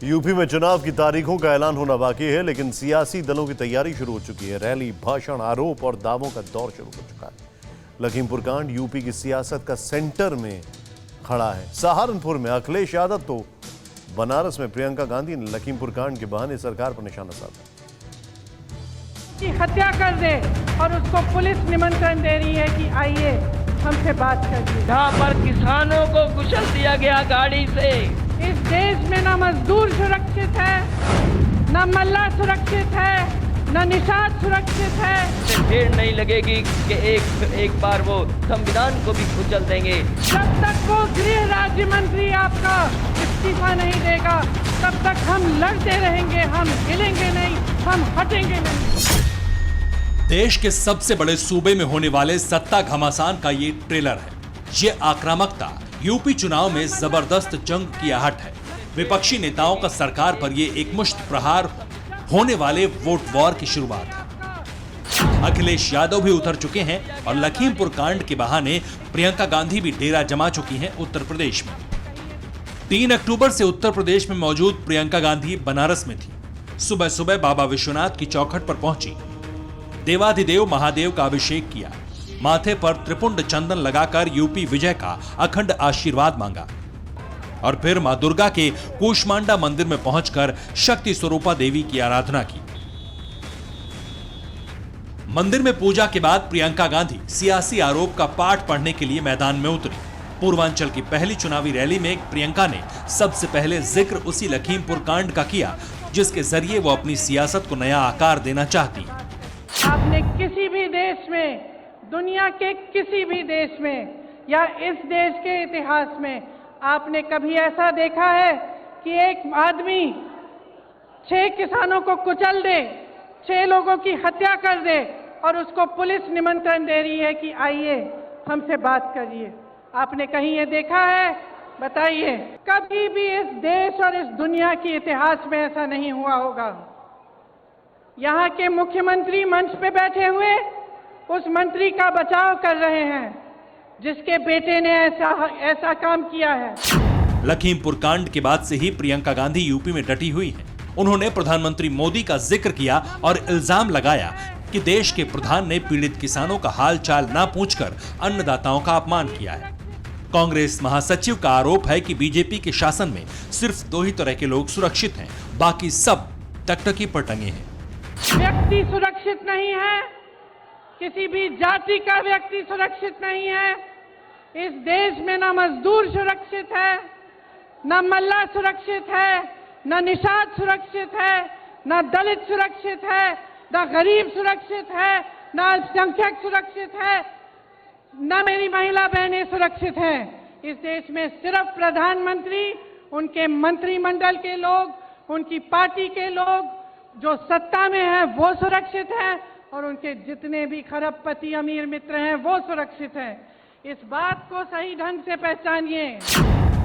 UP में चुनाव की तारीखों का ऐलान होना बाकी है, लेकिन सियासी दलों की तैयारी शुरू हो चुकी है। रैली, भाषण, आरोप और दावों का दौर शुरू हो चुका है। लखीमपुर कांड यूपी की सियासत का सेंटर में खड़ा है। सहारनपुर में अखिलेश यादव तो बनारस में प्रियंका गांधी ने लखीमपुर कांड के बहाने सरकार पर निशाना साधा। की हत्या कर दे और उसको पुलिस निमंत्रण दे रही है कि आइए हमसे बात करिए। जहाँ पर किसानों को कुचल दिया गया गाड़ी से। इस देश में न मजदूर सुरक्षित है, न मल्ला सुरक्षित है, न निषाद सुरक्षित है। देर नहीं लगेगी कि एक बार वो संविधान को भी कुचल देंगे। जब तक वो गृह राज्य मंत्री आपका इस्तीफा नहीं देगा तब तक हम लड़ते रहेंगे, हम हिलेंगे नहीं, हम हटेंगे नहीं। देश के सबसे बड़े सूबे में होने वाले सत्ता घमासान का ये ट्रेलर है। ये आक्रामकता यूपी चुनाव में जबरदस्त जंग की आहट है। विपक्षी नेताओं का सरकार पर ये एक मुश्त प्रहार होने वाले वोट वॉर की शुरुआत है। अखिलेश यादव भी उतर चुके हैं और लखीमपुर कांड के बहाने प्रियंका गांधी भी डेरा जमा चुकी हैं उत्तर प्रदेश में। 3 अक्टूबर से उत्तर प्रदेश में मौजूद प्रियंका गांधी बनारस में थी। सुबह सुबह बाबा विश्वनाथ की चौखट पर पहुंची, देवाधिदेव महादेव का अभिषेक किया, माथे पर त्रिपुंड चंदन लगाकर यूपी विजय का अखंड आशीर्वाद मांगा और फिर मां दुर्गा के कूष्मांडा मंदिर में पहुंचकर शक्ति स्वरूपा देवी की आराधना की। मंदिर में पूजा के बाद प्रियंका गांधी सियासी आरोप का पाठ पढ़ने के लिए मैदान में उतरी। पूर्वांचल की पहली चुनावी रैली में प्रियंका ने सबसे पहले जिक्र उसी लखीमपुर कांड का किया जिसके जरिए वो अपनी सियासत को नया आकार देना चाहती है। आपने किसी भी देश में, दुनिया के किसी भी देश में या इस देश के इतिहास में आपने कभी ऐसा देखा है कि एक आदमी 6 किसानों को कुचल दे, 6 लोगों की हत्या कर दे और उसको पुलिस निमंत्रण दे रही है कि आइए हमसे बात करिए? आपने कहीं ये देखा है? बताइए। कभी भी इस देश और इस दुनिया के इतिहास में ऐसा नहीं हुआ होगा। यहाँ के मुख्यमंत्री मंच पे बैठे हुए उस मंत्री का बचाव कर रहे हैं जिसके बेटे ने ऐसा काम किया है। लखीमपुर कांड के बाद से ही प्रियंका गांधी यूपी में डटी हुई हैं। उन्होंने प्रधानमंत्री मोदी का जिक्र किया और इल्जाम लगाया कि देश के प्रधान ने पीड़ित किसानों का हाल चाल न पूछकर अन्नदाताओं का अपमान किया है। कांग्रेस महासचिव का आरोप है कि बीजेपी के शासन में सिर्फ 2 ही तरह के लोग सुरक्षित हैं, बाकी सब टकटकी पर टंगे हैं। व्यक्ति सुरक्षित नहीं है, किसी भी जाति का व्यक्ति सुरक्षित नहीं है। इस देश में न मजदूर सुरक्षित है, न मल्ला सुरक्षित है, न निषाद सुरक्षित है, न दलित सुरक्षित है, न गरीब सुरक्षित है, न अल्पसंख्यक सुरक्षित है, न मेरी महिला बहनें सुरक्षित हैं। इस देश में सिर्फ प्रधानमंत्री, उनके मंत्रिमंडल के लोग, उनकी पार्टी के लोग जो सत्ता में है वो सुरक्षित है और उनके जितने भी खरबपति अमीर मित्र हैं वो सुरक्षित हैं। इस बात को सही ढंग से पहचानिए।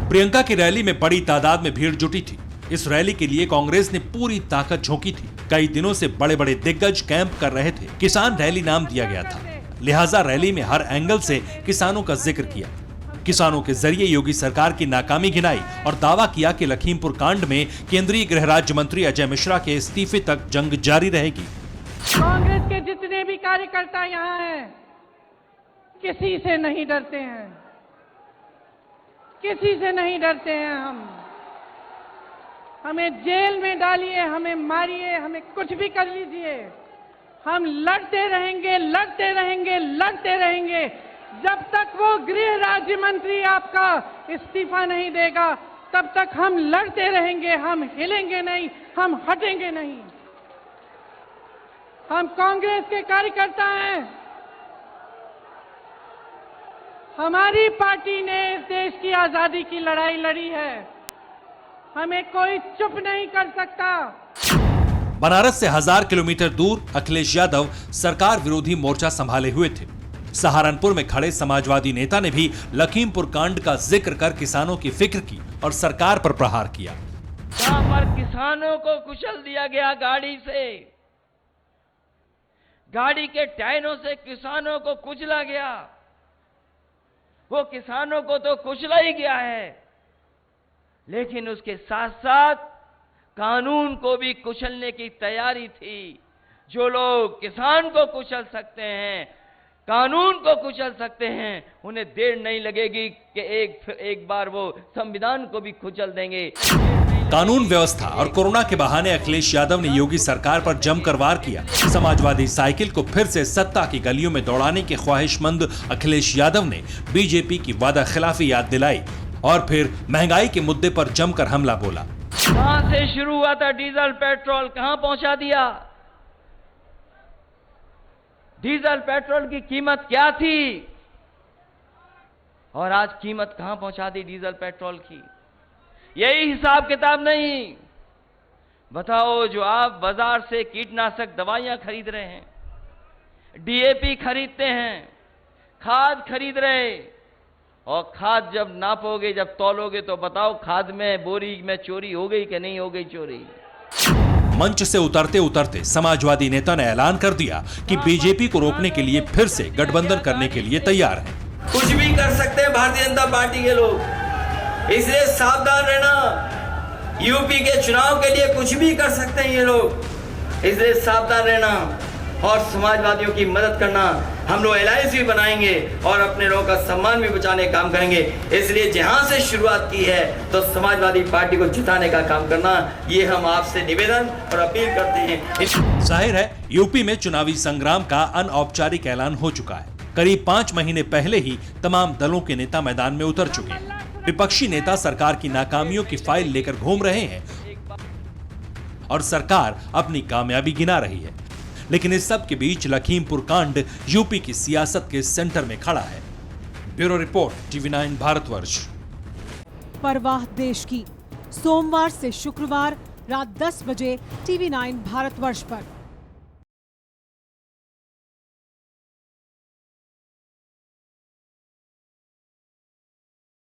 प्रियंका की रैली में बड़ी तादाद में भीड़ जुटी थी। इस रैली के लिए कांग्रेस ने पूरी ताकत झोंकी थी। कई दिनों से बड़े बड़े दिग्गज कैंप कर रहे थे। किसान रैली नाम दिया गया था, लिहाजा रैली में हर एंगल से किसानों का जिक्र किया। किसानों के जरिए योगी सरकार की नाकामी गिनाई और दावा किया कि लखीमपुर कांड में केंद्रीय गृह राज्य मंत्री अजय मिश्रा के इस्तीफे तक जंग जारी रहेगी। कांग्रेस के जितने भी कार्यकर्ता यहाँ हैं किसी से नहीं डरते हैं, किसी से नहीं डरते हैं। हमें जेल में डालिए, हमें मारिए, हमें कुछ भी कर लीजिए, हम लड़ते रहेंगे, लड़ते रहेंगे, लड़ते रहेंगे जब तक वो गृह राज्य मंत्री आपका इस्तीफा नहीं देगा तब तक हम लड़ते रहेंगे, हम हिलेंगे नहीं, हम हटेंगे नहीं। हम कांग्रेस के कार्यकर्ता हैं। हमारी पार्टी ने इस देश की आजादी की लड़ाई लड़ी है, हमें कोई चुप नहीं कर सकता। बनारस से 1000 किलोमीटर दूर अखिलेश यादव सरकार विरोधी मोर्चा संभाले हुए थे। सहारनपुर में खड़े समाजवादी नेता ने भी लखीमपुर कांड का जिक्र कर किसानों की फिक्र की और सरकार पर प्रहार किया। जहाँ पर किसानों को कुचल दिया गया गाड़ी से, गाड़ी के टायरों से किसानों को कुचला गया, वो किसानों को तो कुचला ही गया है, लेकिन उसके साथ साथ कानून को भी कुचलने की तैयारी थी। जो लोग किसान को कुचल सकते हैं, कानून को कुचल सकते हैं, उन्हें देर नहीं लगेगी कि एक बार वो संविधान को भी कुचल देंगे। कानून व्यवस्था और कोरोना के बहाने अखिलेश यादव ने योगी सरकार पर जमकर वार किया। समाजवादी साइकिल को फिर से सत्ता की गलियों में दौड़ाने के ख्वाहिशमंद अखिलेश यादव ने बीजेपी की वादा खिलाफी याद दिलाई और फिर महंगाई के मुद्दे पर जमकर हमला बोला। कहां से शुरू हुआ था डीजल पेट्रोल, कहां पहुंचा दिया? डीजल पेट्रोल की कीमत क्या थी और आज कीमत कहां पहुंचा दी डीजल पेट्रोल की? यही हिसाब किताब नहीं। बताओ, जो आप बाजार से कीटनाशक दवाइयां खरीद रहे हैं, डीएपी खरीदते हैं, खाद खरीद रहे, और खाद जब नापोगे, जब तौलोगे, तो बताओ खाद में, बोरी में चोरी हो गई कि नहीं हो गई चोरी? मंच से उतरते उतरते समाजवादी नेता ने ऐलान कर दिया कि बीजेपी को रोकने के लिए फिर से गठबंधन करने के लिए तैयार है। कुछ भी कर सकते हैं भारतीय जनता पार्टी के लोग, इसलिए सावधान रहना। यूपी के चुनाव के लिए कुछ भी कर सकते हैं ये लोग, इसलिए सावधान रहना और समाजवादियों की मदद करना। हम लोग एलायंस भी बनाएंगे और अपने लोगों का सम्मान भी बचाने का काम करेंगे। इसलिए जहां से शुरुआत की है तो समाजवादी पार्टी को जिताने का काम करना, ये हम आपसे निवेदन और अपील करते हैं। जाहिर है, यूपी में चुनावी संग्राम का अनौपचारिक ऐलान हो चुका है। करीब 5 महीने पहले ही तमाम दलों के नेता मैदान में उतर चुके हैं। विपक्षी नेता सरकार की नाकामियों की फाइल लेकर घूम रहे हैं और सरकार अपनी कामयाबी गिना रही है। लेकिन इस सब के बीच लखीमपुर कांड यूपी की सियासत के सेंटर में खड़ा है। Bureau report, TV9 Bharatvarsh. परवाह देश की, सोमवार से शुक्रवार रात 10 बजे TV9 भारतवर्ष पर।